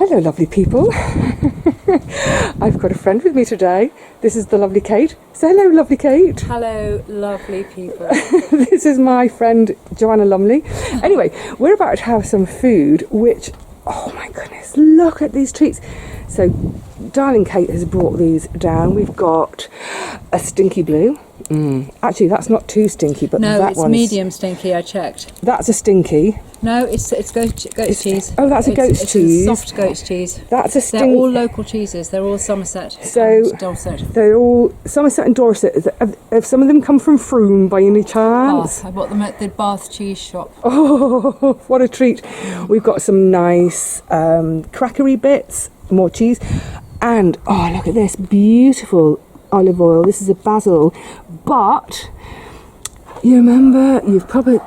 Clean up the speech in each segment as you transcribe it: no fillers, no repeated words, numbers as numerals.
Hello lovely people. I've got a friend with me today. This is the lovely Kate. So hello lovely Kate. Hello lovely people. This is my friend Joanna Lumley. Anyway, we're about to have some food which, oh my goodness, look at these treats. So darling Kate has brought these down. We've got a stinky blue. Actually that's not too stinky, but no, that it's one's medium stinky, I checked. That's a stinky. No, it's goat's cheese. Oh, that's a goat's cheese. It's soft goat's cheese. That's a stinky. They're all local cheeses. They're all Somerset and Dorset. They're all Somerset and Dorset. Have some of them come from Frome by any chance? Bath. I bought them at the Bath cheese shop. Oh, what a treat. We've got some nice crackery bits, more cheese. And, oh, look at this, beautiful olive oil. This is a basil. But you remember, you've probably,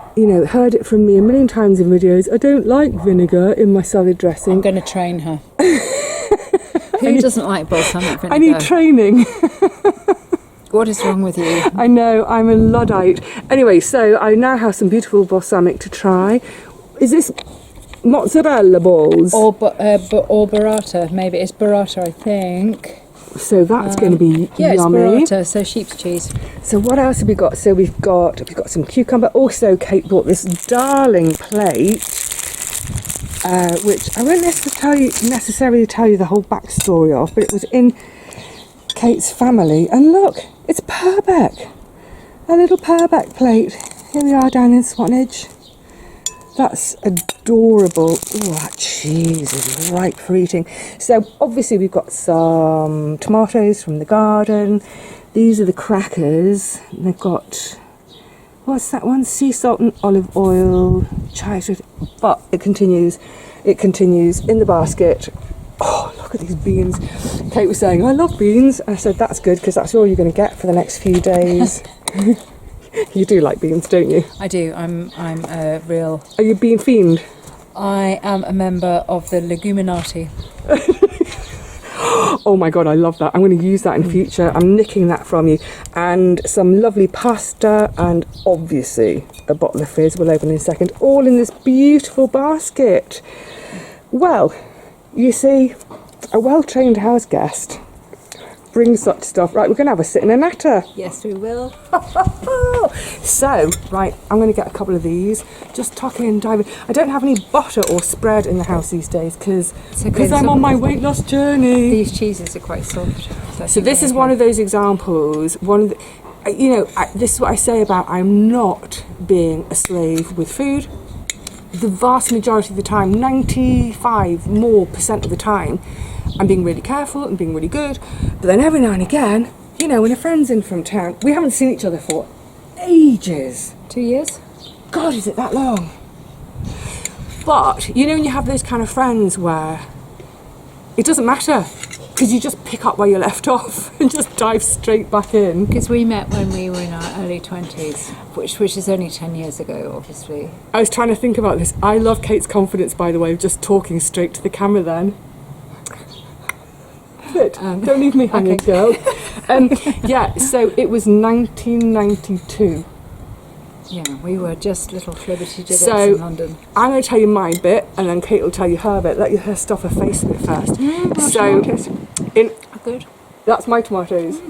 heard it from me a million times in videos. I don't like vinegar in my salad dressing. I'm going to train her. Who doesn't like balsamic vinegar? I need training. What is wrong with you? I know, I'm a Luddite. Anyway, so I now have some beautiful balsamic to try. Is this mozzarella balls? Or burrata. Maybe it's burrata, I think. So that's going to be yeah, yummy. It's burrata, so sheep's cheese. So what else have we got? So we've got some cucumber. Also, Kate bought this darling plate, which I won't necessarily tell you the whole backstory of, but it was in Kate's family. And look, it's Purbeck, a little Purbeck plate. Here we are down in Swanage. That's adorable. Oh, that cheese is ripe for eating. So obviously we've got some tomatoes from the garden. These are the crackers. And they've got, what's that one? Sea salt and olive oil. But it continues in the basket. Oh, look at these beans. Kate was saying, I love beans. I said, that's good, because that's all you're going to get for the next few days. You do like beans, don't you? I do. I'm a real... Are you a bean fiend? I am a member of the Leguminati. Oh my god, I love that. I'm going to use that in future. I'm nicking that from you. And some lovely pasta, and obviously a bottle of fizz we'll open in a second. All in this beautiful basket. Well, you see, a well-trained house guest brings such stuff. Right, we're going to have a sit and a natter. Yes, we will. So, right, I'm going to get a couple of these. Just tuck in, dive in. I don't have any butter or spread in the house these days because I'm on my weight loss journey. These cheeses are quite soft. So this is one of those examples. This is what I say about I'm not being a slave with food. The vast majority of the time, 95% more of the time, I'm being really careful and being really good. But then every now and again, when a friend's in from town, we haven't seen each other for ages. 2 years? God, is it that long? But, when you have those kind of friends where it doesn't matter, because you just pick up where you left off and just dive straight back in. Because we met when we were in our early 20s, which is only 10 years ago, obviously. I was trying to think about this. I love Kate's confidence, by the way, of just talking straight to the camera then. Don't leave me hanging, girl. So it was 1992. Yeah, we were just little flibberty-gibbets in London. I'm going to tell you my bit, and then Kate will tell you her bit. Let her stuff her face a bit first. Good. That's my tomatoes.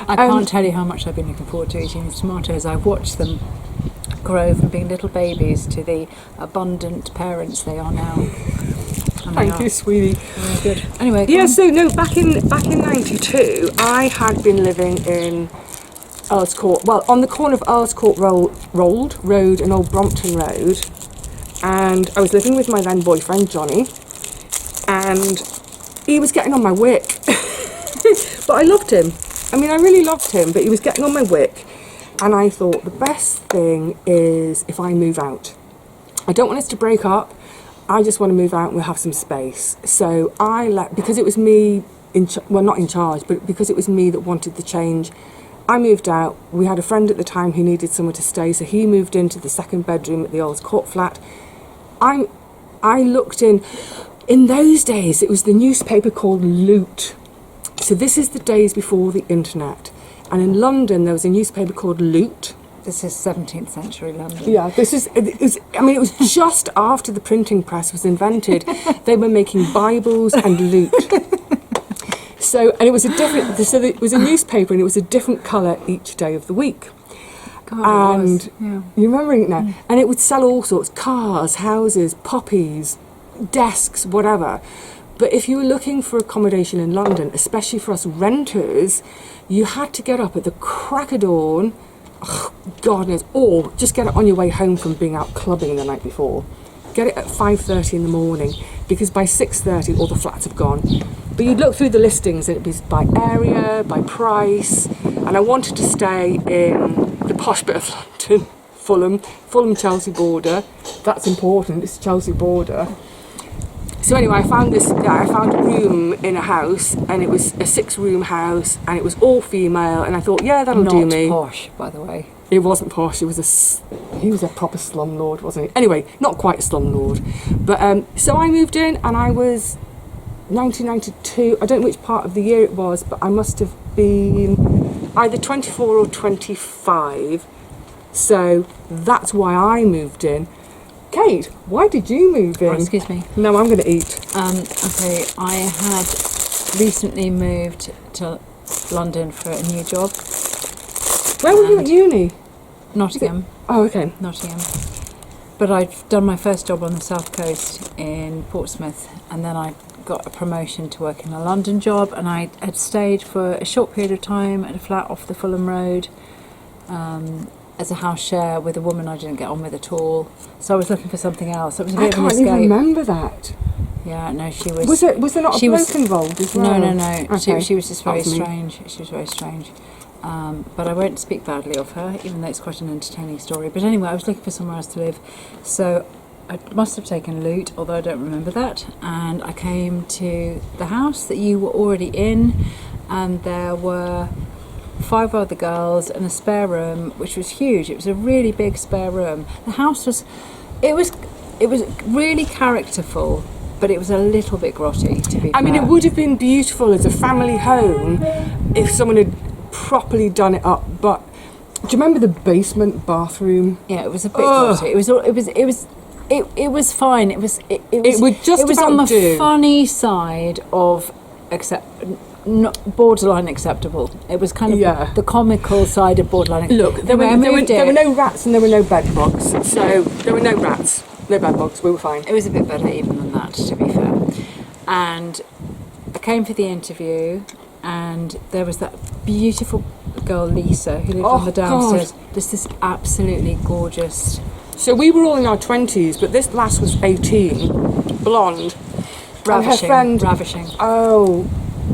I can't tell you how much I've been looking forward to eating these tomatoes. I've watched them grow from being little babies to the abundant parents they are now. Thank you, sweetie. Very good. Anyway, back in 92, I had been living in Earls Court, on the corner of Earls Court Road and Old Brompton Road, and I was living with my then boyfriend Johnny, and he was getting on my wick. But I loved him. I really loved him, but he was getting on my wick, and I thought the best thing is if I move out. I don't want us to break up. I just want to move out and we'll have some space. So because it was me, not in charge, but because it was me that wanted the change, I moved out. We had a friend at the time who needed somewhere to stay, so he moved into the second bedroom at the Earls Court flat. I looked in those days, it was the newspaper called Loot. So this is the days before the internet. And in London, there was a newspaper called Loot, This is 17th century London. Yeah, it was just after the printing press was invented. They were making Bibles and loot. And it was it was a newspaper, and it was a different colour each day of the week. God, And you remember it now? And it would sell all sorts, cars, houses, poppies, desks, whatever. But if you were looking for accommodation in London, especially for us renters, you had to get up at the crack of dawn, God knows, or just get it on your way home from being out clubbing the night before. Get it at 5:30 in the morning, because by 6:30 all the flats have gone. But you'd look through the listings and it'd be by area, by price, and I wanted to stay in the posh bit of London, Fulham Chelsea border. That's important, it's Chelsea border. So anyway, I found a room in a house, and it was a 6-room house, and it was all female, and I thought, yeah, that'll do me. Not posh, by the way. It wasn't posh. He was a proper slumlord, wasn't he? Anyway, not quite a slumlord, but so I moved in, and I was 1992. I don't know which part of the year it was, but I must have been either 24 or 25. So that's why I moved in. Kate, why did you move in? Oh, excuse me. No, I'm going to eat. Okay, I had recently moved to London for a new job. Where were you at uni? Nottingham. Oh, okay. Nottingham. But I'd done my first job on the south coast in Portsmouth, and then I got a promotion to work in a London job, and I had stayed for a short period of time at a flat off the Fulham Road as a house share with a woman I didn't get on with at all. So I was looking for something else. It was a bit of an escape. I can't even remember that. Yeah, no, she was... Was there not a bloke involved as well? No. Okay. She was just very strange. She was very strange. But I won't speak badly of her, even though it's quite an entertaining story. But anyway, I was looking for somewhere else to live. So I must have taken loot, although I don't remember that. And I came to the house that you were already in, and there were 5 other girls and a spare room, which was huge. It was a really big spare room. The house was really characterful, but it was a little bit grotty, to be fair. I mean, it would have been beautiful as a family home if someone had properly done it up. But do you remember the basement bathroom? Yeah, it was a bit grotty. It was fine. It was on the funny side of not borderline acceptable. It was kind of the comical side of borderline. Look, there were no rats and there were no bed bugs. So there were no rats, no bed bugs. We were fine. It was a bit better even than that, to be fair. And I came for the interview, and there was that beautiful girl Lisa who lived on the downstairs. This is absolutely gorgeous. So we were all in our 20s, but this lass was 18, blonde. Ravishing. And her friend, ravishing. Oh,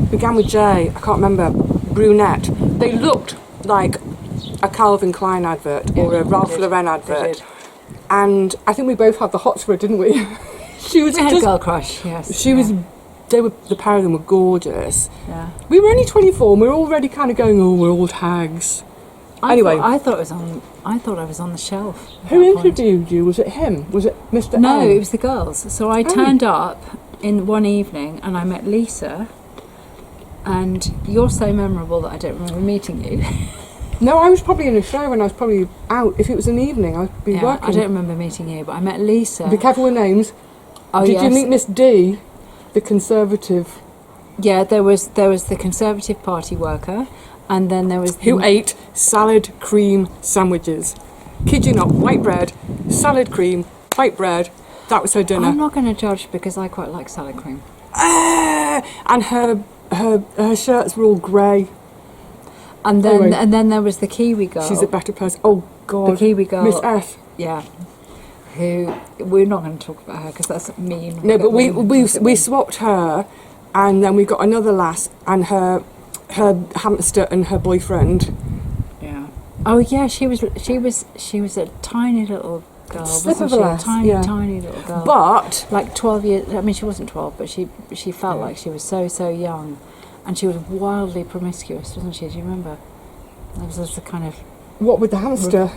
began with J. I can't remember. Brunette. They looked like a Calvin Klein advert or a Ralph Lauren advert. And I think we both had the hots for it, didn't we? We had a girl crush. Yes. The pair of them were gorgeous. Yeah. We were only 24, and we were already kind of going, oh, we're old hags. I thought I was on the shelf. Who interviewed you? Was it him? Was it Mr. No, M? it was the girls. So I turned up in one evening, and I met Lisa. And you're so memorable that I don't remember meeting you. No, I was probably in a show, and I was probably out. If it was an evening, I'd be working. I don't remember meeting you, but I met Lisa. Be careful with names. Oh, Did you meet Miss D, the Conservative? Yeah, there was the Conservative Party worker, and then there was who ate salad cream sandwiches. Kid you not, white bread, salad cream, white bread. That was her dinner. I'm not going to judge because I quite like salad cream. And her shirts were all grey. And then there was the Kiwi girl. She's a better person. Oh God, the Kiwi girl, Miss F. Yeah, who we're not going to talk about her because that's mean. No, but we swapped her, and then we got another lass and her hamster and her boyfriend. Yeah. Oh yeah, she was a tiny little girl. Slip wasn't of a she? lass, Tiny little girl. But like 12 years. I mean, she wasn't 12, but she felt like she was so young. And she was wildly promiscuous, wasn't she? Do you remember? There was just a kind of... What with the hamster?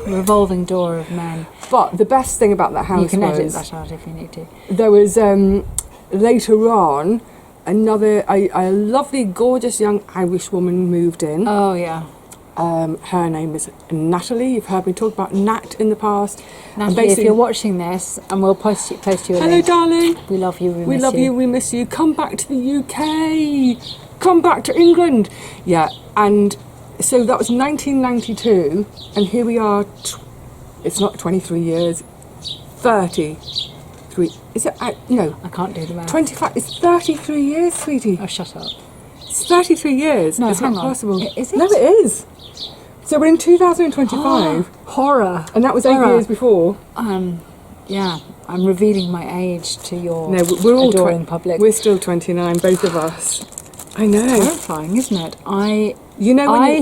Revolving door of men. But the best thing about that house was... You can edit that out if you need to. There was, later on, a lovely, gorgeous young Irish woman moved in. Oh, yeah. Her name is Natalie. You've heard me talk about Nat in the past. Natalie, if you're watching this, and we'll post you a hello, link. darling. We love you. We love you. We miss you. Come back to the UK. Come back to England. Yeah, and so that was 1992, and here we are. It's not 23 years. 33. Is it? No. I can't do the math. 25. It's 33 years, sweetie. Oh, shut up. It's 33 years. No, it's hang not on. possible. Is it? No, it is. So we're in 2025. Horror. And that was 8 years before. Yeah, I'm revealing my age to your We're all adoring public. We're still 29, both of us. I know. Terrifying, isn't it? I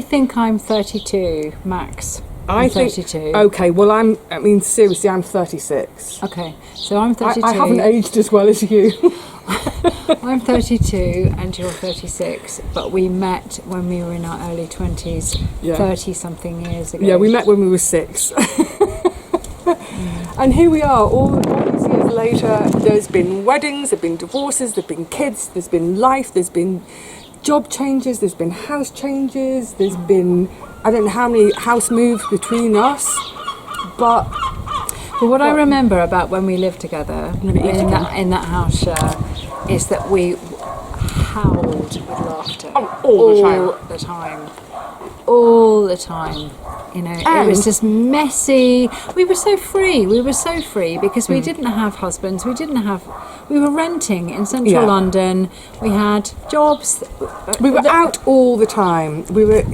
think I'm 32 max. I'm 32. Okay, well seriously, I'm 36. Okay, so I'm 32. I haven't aged as well as you. I'm 32 and you're 36, but we met when we were in our early 20s, 30 something years ago. Yeah, we met when we were 6. And here we are, all these years later. There's been weddings, there've been divorces, there've been kids, there's been life, there's been job changes, there's been house changes, there's been, I don't know how many house moves between us, but what I remember about when we lived together in that house share is that we howled with laughter all the time. You know, it was just messy. We were so free because we didn't have husbands. We were renting in central London. We had jobs. We were out all the time. We were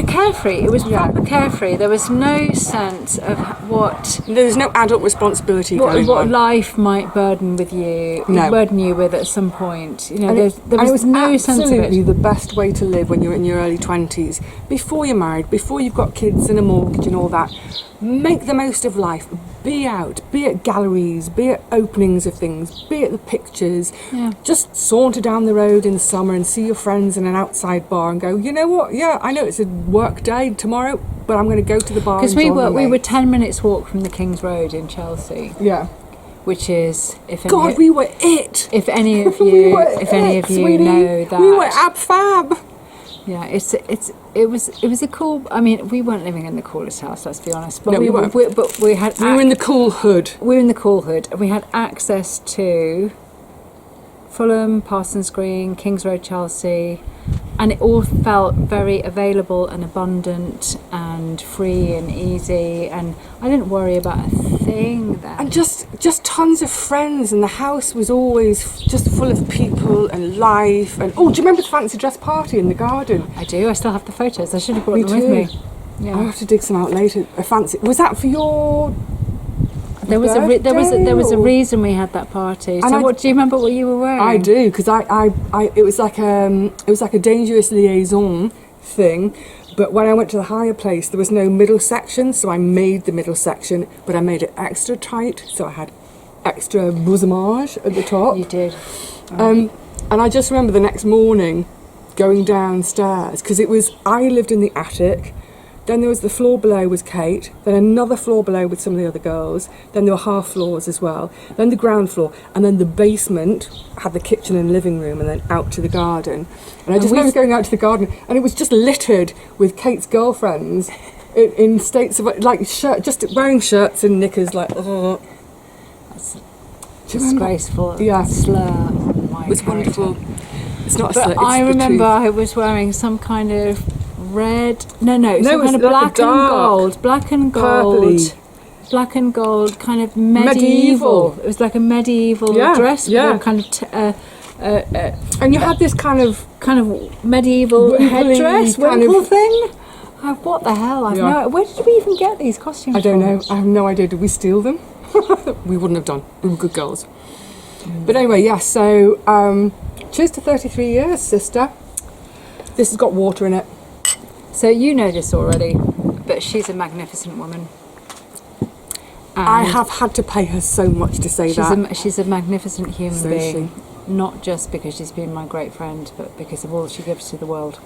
carefree. It was proper carefree. There was no sense of there was no adult responsibility going what on. life might burden you with at some point. You know, there was no sense of it. Absolutely the best way to live when you're in your early 20s, before you're married, before you've got kids and a mortgage and all that. Make the most of life. Be out, be at galleries, be at openings of things, be at the pictures. Yeah. Just saunter down the road in the summer and see your friends in an outside bar and go, you know what? Yeah, I know it's a work day tomorrow, but I'm going to go to the bar. Because we were 10 minutes walk from the King's Road in Chelsea. Yeah. Which is, we were it. If any of you, sweetie, know that we were ab fab. Yeah, it was a cool. I mean, we weren't living in the coolest house, let's be honest. But no, we weren't. We were in the cool hood. We were in the cool hood. We had access to Fulham, Parsons Green, Kings Road, Chelsea, and it all felt very available and abundant and free and easy. And I didn't worry about a thing then. And just tons of friends, and the house was always just full of people and life. And do you remember the fancy dress party in the garden? I do. I still have the photos. I should have brought them with me. Yeah. I'll have to dig some out later. Was that for your? There was a reason we had that party. So do you remember what you were wearing? I do, because it was like a dangerous liaison thing. But when I went to the higher place, there was no middle section, so I made the middle section, but I made it extra tight, so I had extra bousomage at the top. You did. And I just remember the next morning going downstairs, because I lived in the attic. Then there was the floor below was Kate, then another floor below with some of the other girls, then there were half floors as well, then the ground floor, and then the basement had the kitchen and living room, and then out to the garden. And I just remember going out to the garden, and it was just littered with Kate's girlfriends in states of like just wearing shirts and knickers, like That's disgraceful. Yeah, slur. It was wonderful. It's not a slur. I remember I was wearing some kind of red. No, some kind of black and gold, kind of medieval. It was like a medieval dress with a kind of and you had this kind of medieval headdress, wimple thing. What the hell? Where did we even get these costumes? I don't know. I have no idea. Did we steal them? We wouldn't have done. We were good girls. But anyway, so cheers to 33 years, sister. This has got water in it. So you know this already, but she's a magnificent woman. I have had to pay her so much to say that. She's a magnificent human being, not just because she's been my great friend, but because of all she gives to the world.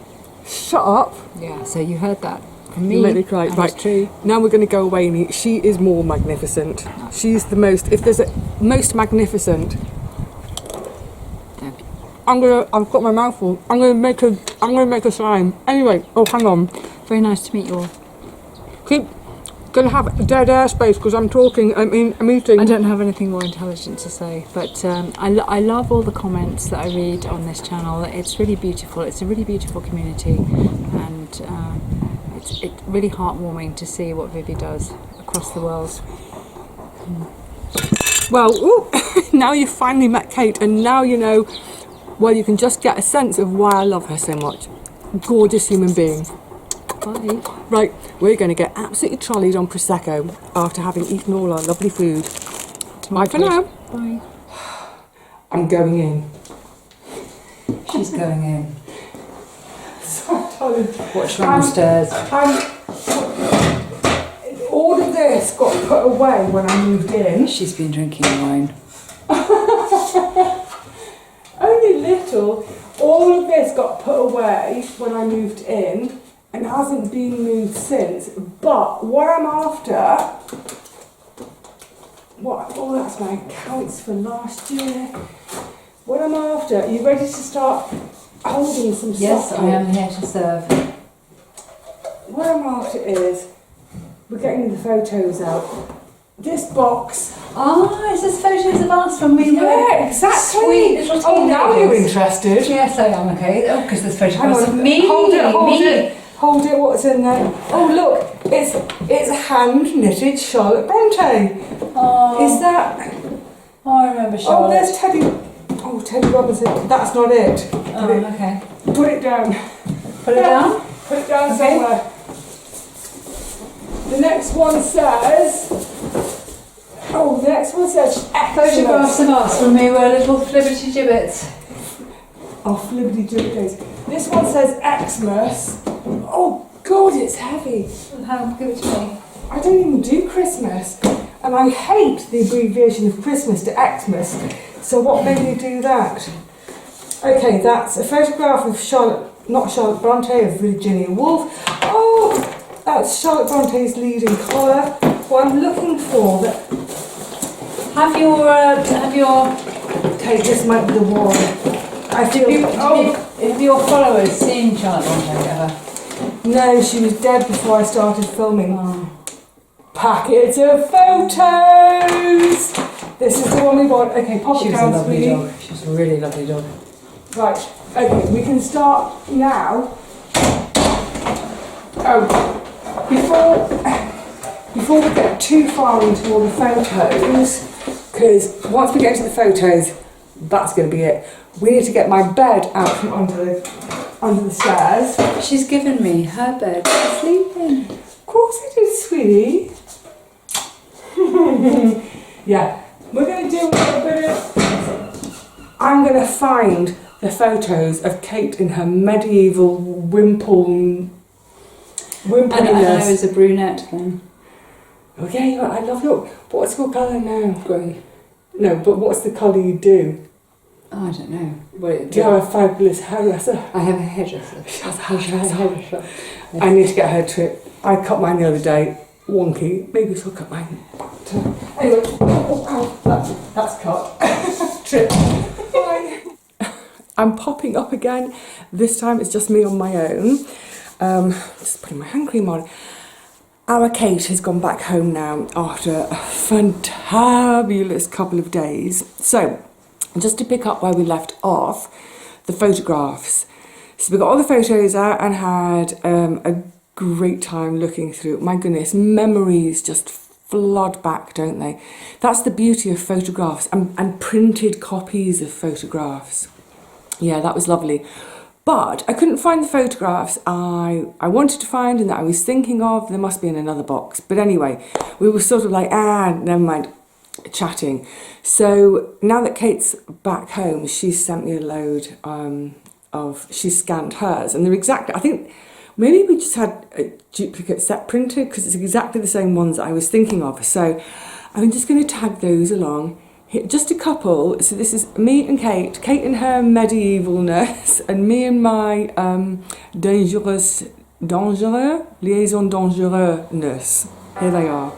Shut up. Yeah, so you heard that from me. You made me cry. Right, true. Now we're going to go away and eat. She is more magnificent. She's the most, if there's a most magnificent, I've got my mouth full. I'm gonna make a slime. Anyway, hang on. Very nice to meet you all. Keep gonna have dead airspace because I'm talking. I'm eating. I don't have anything more intelligent to say, but I love all the comments that I read on this channel. It's really beautiful. It's a really beautiful community, and it's really heartwarming to see what Vivi does across the world. Well, ooh, now you've finally met Kate, and now you know. Well, you can just get a sense of why I love her so much. Gorgeous human being. Bye. Right, we're going to get absolutely trolleyed on Prosecco after having eaten all our lovely food. Bye for now. Bye. I'm going in. She's going in. So tired. Watch her on the stairs. All of this got put away when I moved in. She's been drinking wine. Only little. All of this got put away when I moved in and hasn't been moved since. But what I'm after, that's my accounts for last year. What I'm after, are you ready to start holding some stuff? Yes, I am here to serve. What I'm after is, we're getting the photos out. This box. Ah, is this photos of us when we were? Yeah, exactly. Sweet little Oh, now you're teenagers. interested. Yes, I am, okay. Oh, because there's Hang photographs on, of me. hold it, me. hold it, what's in there? Oh look, it's hand knitted Charlotte Bronte. Oh, Is that, oh, I remember oh Charlotte. there's Teddy Robinson, that's not it. Oh, okay. Put it down. Put it down? Put it down Okay. somewhere. The next one says, Photographs of us when we were little flibbity gibbets. Oh, flibbity gibbet days. This one says Xmas. Oh God, it's heavy. How? Give it to me. I don't even do Christmas, and I hate the abbreviation of Christmas to Xmas. So what made me do that? Okay, that's a photograph of not Charlotte Bronte, of Virginia Woolf. Oh, that's Charlotte Bronte's leading collar. What I'm looking for, that Have your okay, this might be the one. I feel. have your followers seen Charlotte Bronte ever? No, she was dead before I started filming. Oh. Packets of photos. This is the one we want. Okay, pop She it was a down, lovely sweetie. dog. She was a really lovely dog. Right. Okay, we can start now. Oh, before we get too far into all the photos, because once we get into the photos, that's going to be it. We need to get my bed out from under the stairs. She's given me her bed for sleeping. Of course I did, sweetie. Yeah, we're going to do a little bit of... I'm going to find the photos of Kate in her medieval wimpiness. And I was a brunette then. Oh yeah, I love your... What's your colour now? Grey. No, but what's the colour you do? Oh, I don't know. Do you have a fabulous hairdresser? I have a hairdresser. She has a hairdresser. I need to get her to... I cut mine the other day. Wonky. Maybe she'll cut mine. Anyway, that's cut. Trip. Bye. I'm popping up again. This time it's just me on my own. Just putting my hand cream on. Our Kate has gone back home now after a fantabulous couple of days. So, just to pick up where we left off, the photographs. So we got all the photos out and had a great time looking through. My goodness, memories just flood back, don't they? That's the beauty of photographs and printed copies of photographs. Yeah, that was lovely. But I couldn't find the photographs I wanted to find and that I was thinking of. There must be in another box. But anyway, we were sort of like, never mind, chatting. So now that Kate's back home, she's sent me a load she's scanned hers. And they're exactly, I think maybe we just had a duplicate set printed because it's exactly the same ones that I was thinking of. So I'm just going to tag those along. Just a couple. So this is me and Kate in her medievalness, and me and my liaison dangereusness. Here they are.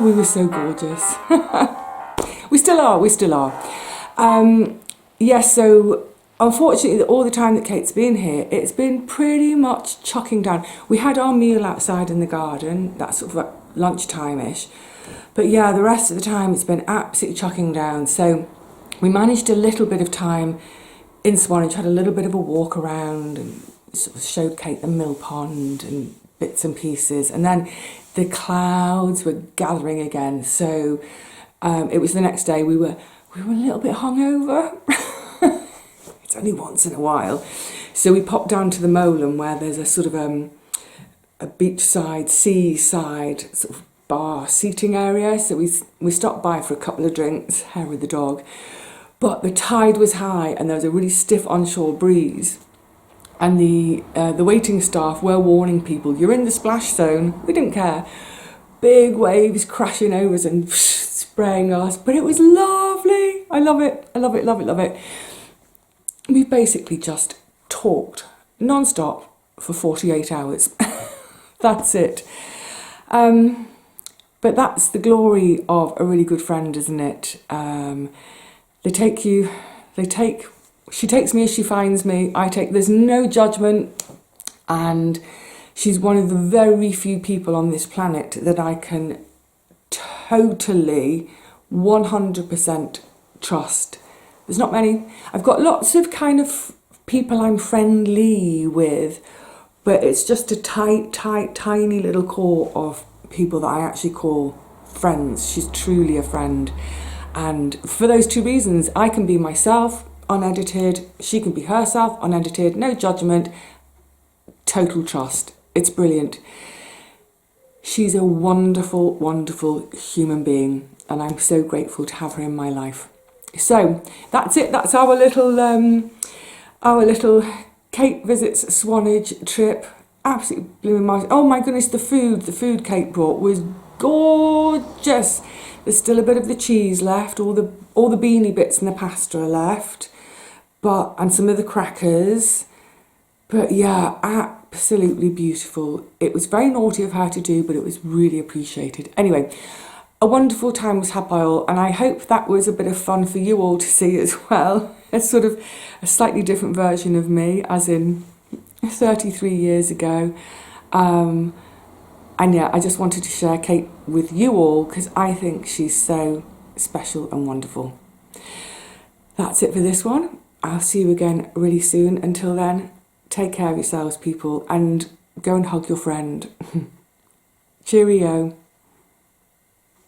we were so gorgeous. We still are. Yes, so unfortunately, all the time that Kate's been here, it's been pretty much chucking down. We had our meal outside in the garden, that's sort of like lunchtime-ish. But yeah, the rest of the time it's been absolutely chucking down. So we managed a little bit of time in Swanage, had a little bit of a walk around and sort of showed Kate the mill pond and bits and pieces. And then the clouds were gathering again. So it was the next day. We were a little bit hungover. It's only once in a while. So we popped down to the Molan where there's a sort of a beachside, seaside sort of bar seating area. So we stopped by for a couple of drinks, hair with the dog. But the tide was high and there was a really stiff onshore breeze. And the waiting staff were warning people, you're in the splash zone. We didn't care. Big waves crashing over us and spraying us. But it was lovely. I love it. I love it, love it, love it. We basically just talked non-stop for 48 hours. That's it. But that's the glory of a really good friend, isn't it? She takes me as she finds me. there's no judgment. And she's one of the very few people on this planet that I can totally 100% trust. There's not many. I've got lots of kind of people I'm friendly with, but it's just a tight, tiny little core of people that I actually call friends. She's truly a friend. And for those two reasons, I can be myself, unedited. She can be herself, unedited. No judgment. Total trust. It's brilliant. She's a wonderful, wonderful human being, and I'm so grateful to have her in my life. So that's it. That's our little Kate visits Swanage trip. Absolutely blew my mind. Oh my goodness, the food Kate brought was gorgeous. There's still a bit of the cheese left, all the beanie bits and the pasta are left, and some of the crackers. But yeah, absolutely beautiful. It was very naughty of her to do, but it was really appreciated. Anyway, a wonderful time was had by all, and I hope that was a bit of fun for you all to see as well. It's sort of a slightly different version of me, as in 33 years ago. And yeah, I just wanted to share Kate with you all because I think she's so special and wonderful. That's it for this one. I'll see you again really soon. Until then, take care of yourselves, people, and go and hug your friend. Cheerio.